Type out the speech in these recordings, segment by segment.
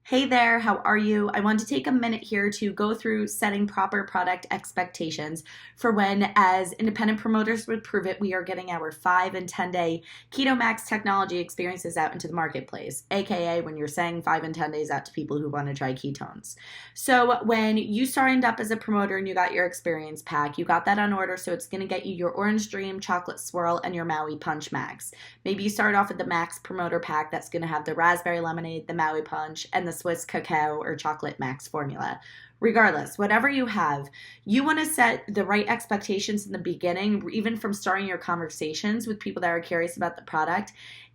Hey there, how are you? I want to take a minute here to go through setting proper product expectations for when, as independent promoters with Pruvit, we are getting our 5 and 10 day Keto Max technology experiences out into the marketplace, aka when you're saying 5 and 10 days out to people who want to try ketones. So, when you signed up as a promoter and you got your experience pack, you got that on order, so it's going to get you your Orange Dream Chocolate Swirl and your Maui Punch Max. Maybe you start off with the Max Promoter Pack that's going to have the Raspberry Lemonade, the Maui Punch, and the Swiss Cacao or Chocolate Max formula. Regardless, whatever you have, you want to set the right expectations in the beginning, even from starting your conversations with people that are curious about the product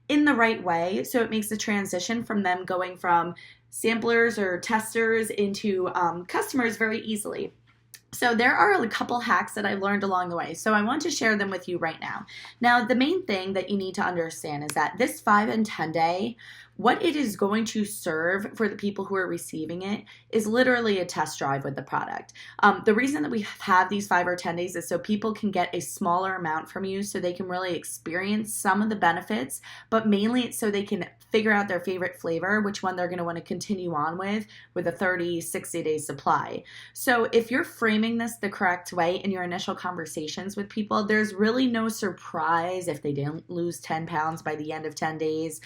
in the right way. So it makes the transition from them going from samplers or testers into customers very easily. So there are a couple hacks that I've learned along the way. So I want to share them with you right now. Now, the main thing that you need to understand is that this 5 and 10 day, what it is going to serve for the people who are receiving it is literally a test drive with the product. The reason that we have these 5 or 10 days is so people can get a smaller amount from you so they can really experience some of the benefits, but mainly it's so they can figure out their favorite flavor, which one they're going to want to continue on with a 30, 60-day supply. So if you're framing this the correct way in your initial conversations with people, there's really no surprise if they didn't lose 10 pounds by the end of 10 days.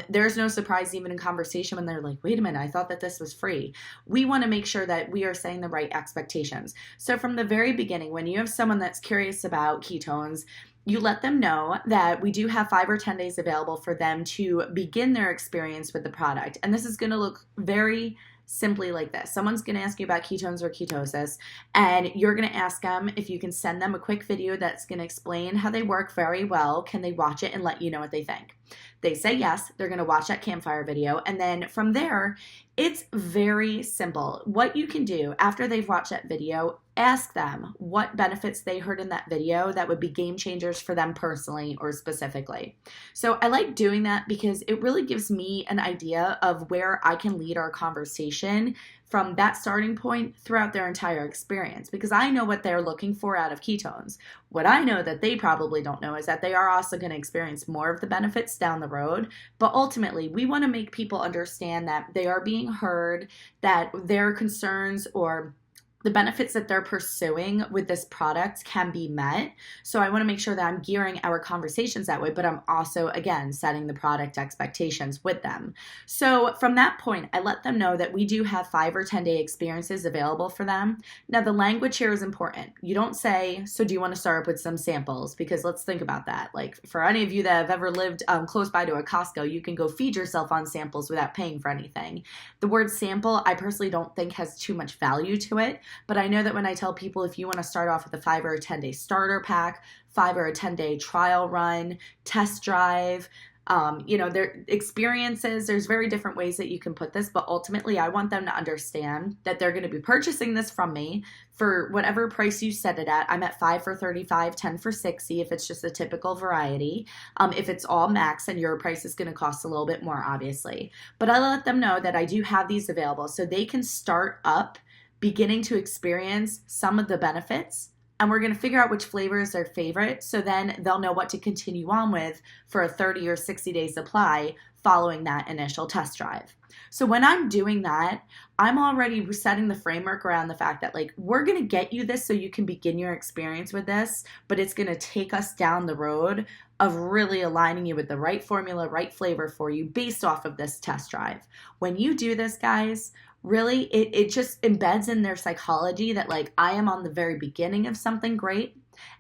There's no surprise even in conversation when they're like, wait a minute, I thought that this was free. We want to make sure that we are setting the right expectations. So from the very beginning, when you have someone that's curious about ketones, you let them know that we do have 5 or 10 days available for them to begin their experience with the product. And this is going to look very simply like this. Someone's going to ask you about ketones or ketosis, and you're going to ask them if you can send them a quick video that's going to explain how they work very well. Can they watch it and let you know what they think? They say yes, they're going to watch that campfire video, and then from there, it's very simple. What you can do after they've watched that video, ask them what benefits they heard in that video that would be game changers for them personally or specifically. So I like doing that because it really gives me an idea of where I can lead our conversation from that starting point throughout their entire experience, because I know what they're looking for out of ketones. What I know that they probably don't know is that they are also going to experience more of the benefits down the road. But ultimately, we want to make people understand that they are being heard, that their concerns or the benefits that they're pursuing with this product can be met. So I want to make sure that I'm gearing our conversations that way, but I'm also, again, setting the product expectations with them. So from that point, I let them know that we do have 5 or 10 day experiences available for them. Now, the language here is important. You don't say, so do you want to start up with some samples? Because let's think about that. Like for any of you that have ever lived close by to a Costco, you can go feed yourself on samples without paying for anything. The word sample, I personally don't think has too much value to it. But I know that when I tell people if you want to start off with a 5 or a 10 day starter pack, 5 or a 10 day trial run, test drive, their experiences, there's very different ways that you can put this, but ultimately I want them to understand that they're going to be purchasing this from me for whatever price you set it at. I'm at 5 for 35, 10 for 60 if it's just a typical variety. If it's all max, then your price is going to cost a little bit more, obviously. But I let them know that I do have these available so they can start up beginning to experience some of the benefits, and we're going to figure out which flavor is their favorite, so then they'll know what to continue on with for a 30 or 60 day supply following that initial test drive. So when I'm doing that, I'm already setting the framework around the fact that we're going to get you this so you can begin your experience with this, but it's going to take us down the road of really aligning you with the right formula, right flavor for you based off of this test drive. When you do this, guys, really, it just embeds in their psychology that I am on the very beginning of something great,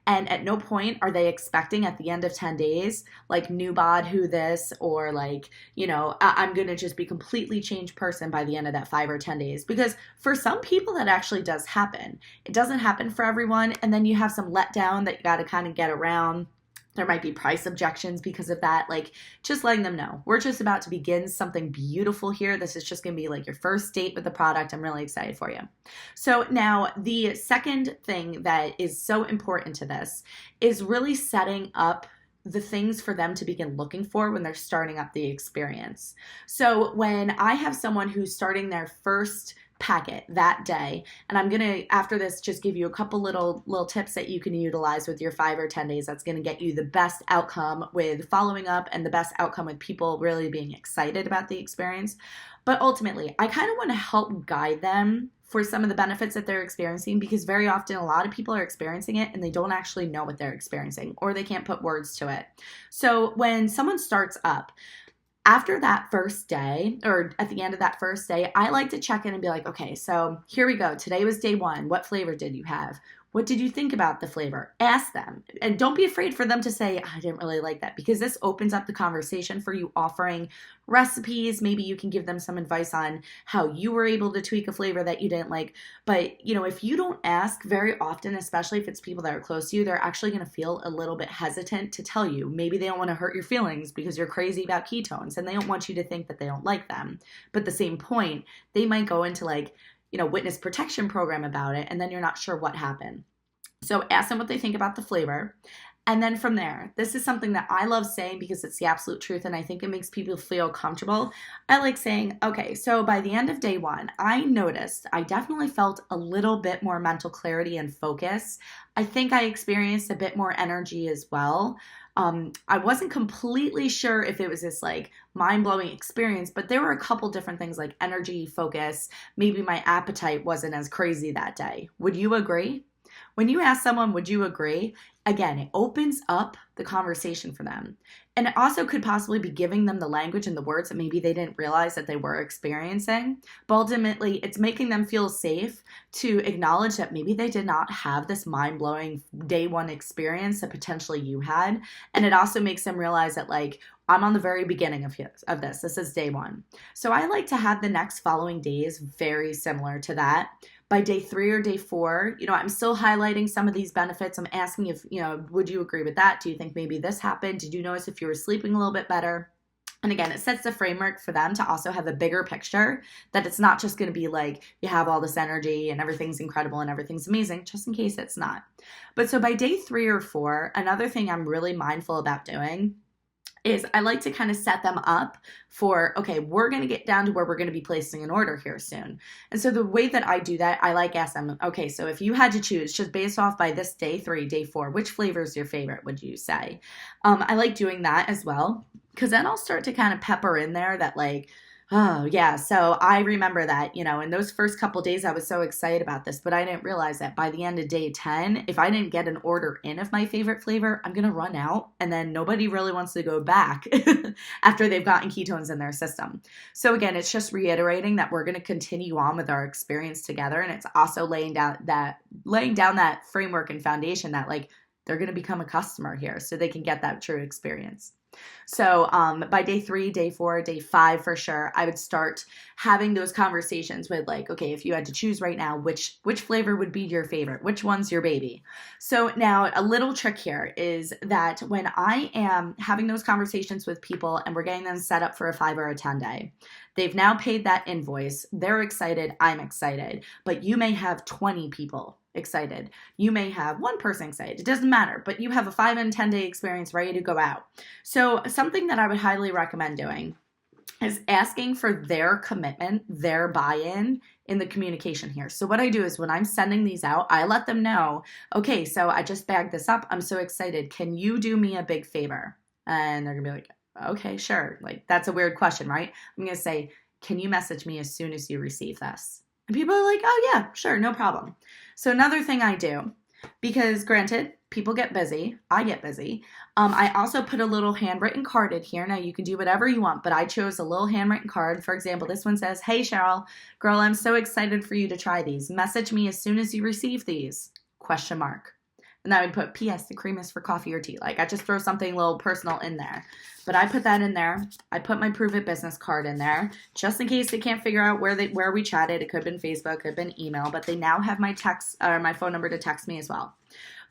and at no point are they expecting at the end of 10 days, new bod, who this, or I'm going to just be completely changed person by the end of that 5 or 10 days. Because for some people that actually does happen. It doesn't happen for everyone, and then you have some letdown that you got to kind of get around. There might be price objections because of that. Just letting them know. We're just about to begin something beautiful here. This is just going to be your first date with the product. I'm really excited for you. So now the second thing that is so important to this is really setting up the things for them to begin looking for when they're starting up the experience. So when I have someone who's starting their first packet that day. And I'm going to, after this, just give you a couple little tips that you can utilize with your 5 or 10 days that's going to get you the best outcome with following up and the best outcome with people really being excited about the experience. But ultimately, I kind of want to help guide them for some of the benefits that they're experiencing, because very often a lot of people are experiencing it and they don't actually know what they're experiencing, or they can't put words to it. So when someone starts up, after that first day, or at the end of that first day, I like to check in and be like, okay, so here we go. Today was day 1. What flavor did you have? What did you think about the flavor? Ask them. And don't be afraid for them to say, I didn't really like that, because this opens up the conversation for you offering recipes. Maybe you can give them some advice on how you were able to tweak a flavor that you didn't like. But, if you don't ask very often, especially if it's people that are close to you, they're actually going to feel a little bit hesitant to tell you. Maybe they don't want to hurt your feelings because you're crazy about ketones and they don't want you to think that they don't like them. But at the same point, they might go into witness protection program about it, and then you're not sure what happened. So ask them what they think about the flavor. And then from there, this is something that I love saying because it's the absolute truth and I think it makes people feel comfortable. I like saying, okay, so by the end of day 1, I noticed I definitely felt a little bit more mental clarity and focus. I think I experienced a bit more energy as well. I wasn't completely sure if it was this mind-blowing experience, but there were a couple different things like energy, focus. Maybe my appetite wasn't as crazy that day. Would you agree? When you ask someone, would you agree? Again, it opens up the conversation for them. And it also could possibly be giving them the language and the words that maybe they didn't realize that they were experiencing. But ultimately, it's making them feel safe to acknowledge that maybe they did not have this mind-blowing day 1 experience that potentially you had. And it also makes them realize that I'm on the very beginning of this. This is day 1. So I like to have the next following days very similar to that. By day 3 or day 4, I'm still highlighting some of these benefits. I'm asking if, would you agree with that? Do you think maybe this happened? Did you notice if you were sleeping a little bit better? And again, it sets the framework for them to also have a bigger picture, that it's not just going to be you have all this energy and everything's incredible and everything's amazing, just in case it's not. But so by day 3 or 4, another thing I'm really mindful about doing is I like to kind of set them up for, okay, we're going to get down to where we're going to be placing an order here soon. And so the way that I do that, I ask them, okay, so if you had to choose just based off by this day 3, day 4, which flavor is your favorite, would you say? I like doing that as well, because then I'll start to kind of pepper in there that oh yeah, so I remember that, in those first couple days I was so excited about this, but I didn't realize that by the end of day 10, if I didn't get an order in of my favorite flavor, I'm going to run out and then nobody really wants to go back after they've gotten ketones in their system. So again, it's just reiterating that we're going to continue on with our experience together, and it's also laying down that framework and foundation that they're going to become a customer here so they can get that true experience. So by day 3, day 4, day 5 for sure, I would start having those conversations with okay, if you had to choose right now, which flavor would be your favorite? Which one's your baby? So now a little trick here is that when I am having those conversations with people and we're getting them set up for a 5 or a 10 day, they've now paid that invoice. They're excited. I'm excited. But you may have 20 people excited. You may have one person excited. It doesn't matter, but you have a 5 and 10 day experience ready to go out. So something that I would highly recommend doing is asking for their commitment, their buy-in in the communication here. So what I do is when I'm sending these out, I let them know, okay, so I just bagged this up. I'm so excited. Can you do me a big favor? And they're gonna be like, okay, sure. That's a weird question, right? I'm gonna say, can you message me as soon as you receive this? And people are like, oh yeah, sure, no problem. So another thing I do, because granted, people get busy, I get busy, I also put a little handwritten card in here. Now you can do whatever you want, but I chose a little handwritten card. For example, this one says, hey Cheryl, girl, I'm so excited for you to try these. Message me as soon as you receive these, ? And I would put PS, the cream is for coffee or tea. I just throw something a little personal in there. But I put that in there. I put my Pruvit business card in there, just in case they can't figure out where we chatted. It could have been Facebook, could have been email, but they now have my text or my phone number to text me as well.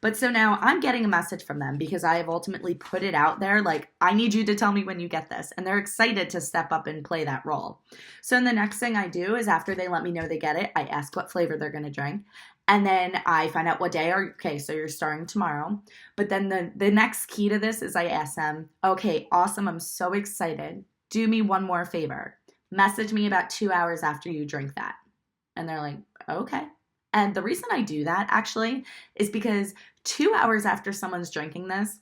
But so now I'm getting a message from them because I have ultimately put it out there. I need you to tell me when you get this. And they're excited to step up and play that role. So then the next thing I do is after they let me know they get it, I ask what flavor they're going to drink. And then I find out what day okay, so you're starting tomorrow. But then the next key to this is I ask them, okay, awesome. I'm so excited. Do me one more favor. Message me about 2 hours after you drink that. And they're like, okay. And the reason I do that actually is because 2 hours after someone's drinking this,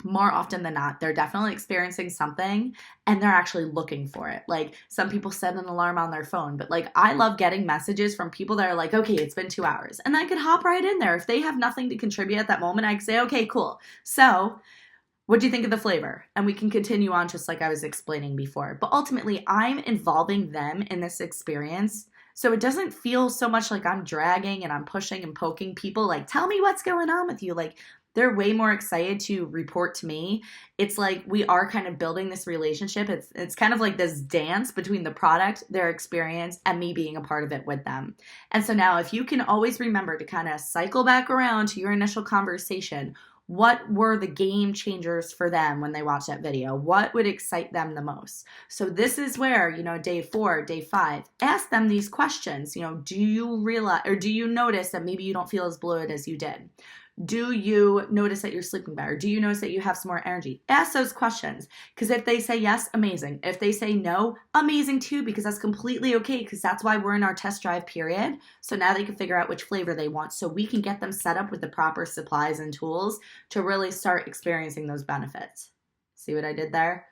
more often than not, they're definitely experiencing something and they're actually looking for it. Like some people set an alarm on their phone, but like I love getting messages from people that are like, okay, it's been 2 hours. And I could hop right in there. If they have nothing to contribute at that moment, I could say, okay, cool. So what do you think of the flavor? And we can continue on just like I was explaining before. But ultimately, I'm involving them in this experience. So it doesn't feel so much like I'm dragging and I'm pushing and poking people like, tell me what's going on with you. Like they're way more excited to report to me. It's like we are kind of building this relationship. It's kind of like this dance between the product, their experience, and me being a part of it with them. And so now if you can always remember to kind of cycle back around to your initial conversation, what were the game changers for them when they watched that video? What would excite them the most? So this is where, day 4, day 5, ask them these questions. Do you realize or do you notice that maybe you don't feel as bloated as you did? Do you notice that you're sleeping better? Do you notice that you have some more energy? Ask those questions, because if they say yes, amazing. If they say no, amazing too, because that's completely okay, because that's why we're in our test drive period. So now they can figure out which flavor they want so we can get them set up with the proper supplies and tools to really start experiencing those benefits. See what I did there?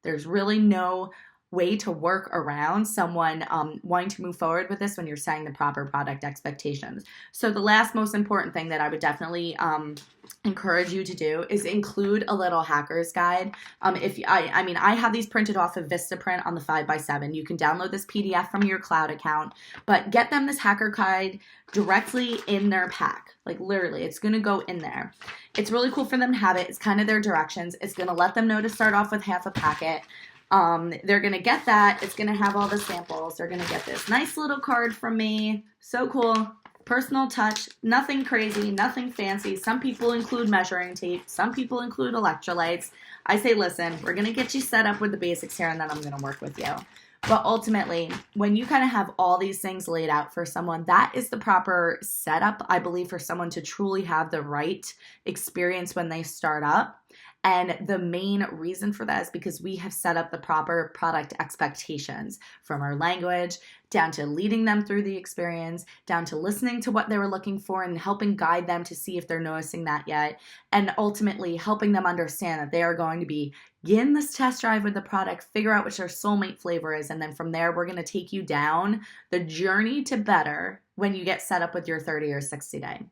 There's really no way to work around someone wanting to move forward with this when you're setting the proper product expectations. So the last most important thing that I would definitely encourage you to do is include a little hacker's guide. I have these printed off of Vistaprint on the 5x7. You can download this PDF from your cloud account, but get them this hacker guide directly in their pack. Like literally, it's going to go in there. It's really cool for them to have it. It's kind of their directions. It's going to let them know to start off with half a packet. They're going to get that. It's going to have all the samples. They're going to get this nice little card from me. So cool. Personal touch. Nothing crazy. Nothing fancy. Some people include measuring tape. Some people include electrolytes. I say, listen, we're going to get you set up with the basics here and then I'm going to work with you. But ultimately, when you kind of have all these things laid out for someone, that is the proper setup, I believe, for someone to truly have the right experience when they start up. And the main reason for that is because we have set up the proper product expectations, from our language down to leading them through the experience, down to listening to what they were looking for and helping guide them to see if they're noticing that yet, and ultimately helping them understand that they are going to be in this test drive with the product, figure out which their soulmate flavor is, and then from there we're going to take you down the journey to better when you get set up with your 30 or 60 day.